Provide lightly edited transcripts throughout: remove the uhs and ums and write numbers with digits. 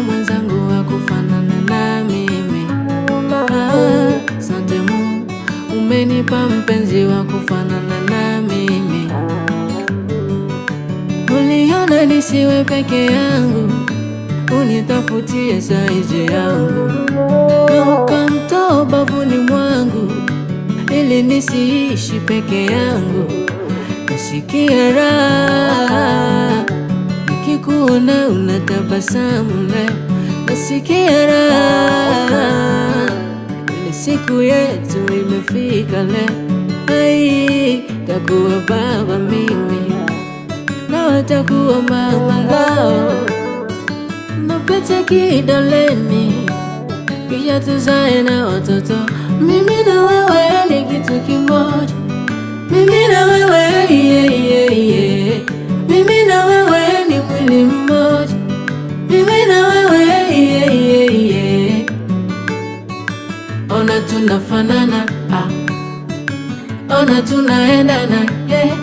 mwenzangu wa kufanana na mimi. Asante Mungu, umenipa mpenzi wa kufanana na mimi. Uliona nisiwe peke yangu, unitafutie saizi yangu, na ukamtoa bavuni mwangu ili nisiishi peke yangu. Nasikia raha nikikuona unatabasamu leo. Nasikia raha ile siku yetu imefika leo. Ai, takuwa baba mimi na watakuwa mama lao. Napete kidoleni kisha tuzae na watoto. Mimi na wewe ni kitu kimoja. Mimi na wewe, yeah, yeah, yeah. Mimi na wewe ni mwili mmoja. Mimi na wewe, yeah, yeah, yeah. Ona tunafanana, ona tunaendana, yeah.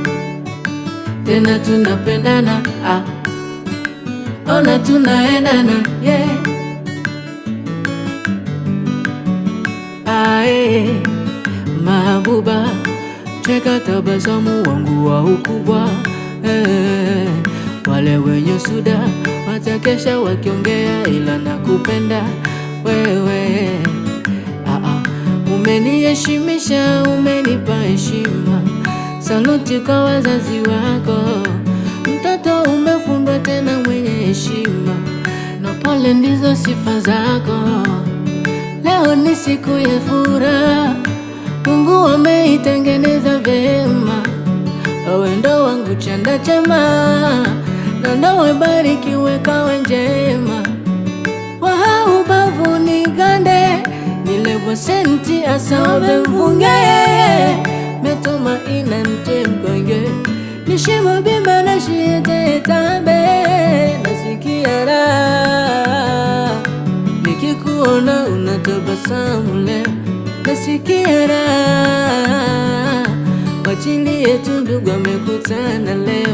Tena tunapendana, ona tunaendana, yeah. Ae, mahabuba, cheka tabasamu wangu wa ukubwa. Wale wenye suda watakesha wakiongea, ila nakupenda wewe. Umeniheshimisha, umenipa heshima. Saluti kwa wazazi wako. Mtoto umefundwa tena mwenye heshima, na pole ndizo sifa zako. Leo ni siku ya furaha, Mungu ameitengeneza vema. Wewe ndo wangu chanda chema, na ndoa ibarikiwe kawe njema. Waha ubavu ni gande, nilevo senti asabe mfunge. Metoma ina mtemkonge, nishimo bimba na shiete tambe. Nasikia raha nikikuona unatabasamu leo. Nasikia raha wachili yetu ndugu wamekutana leo.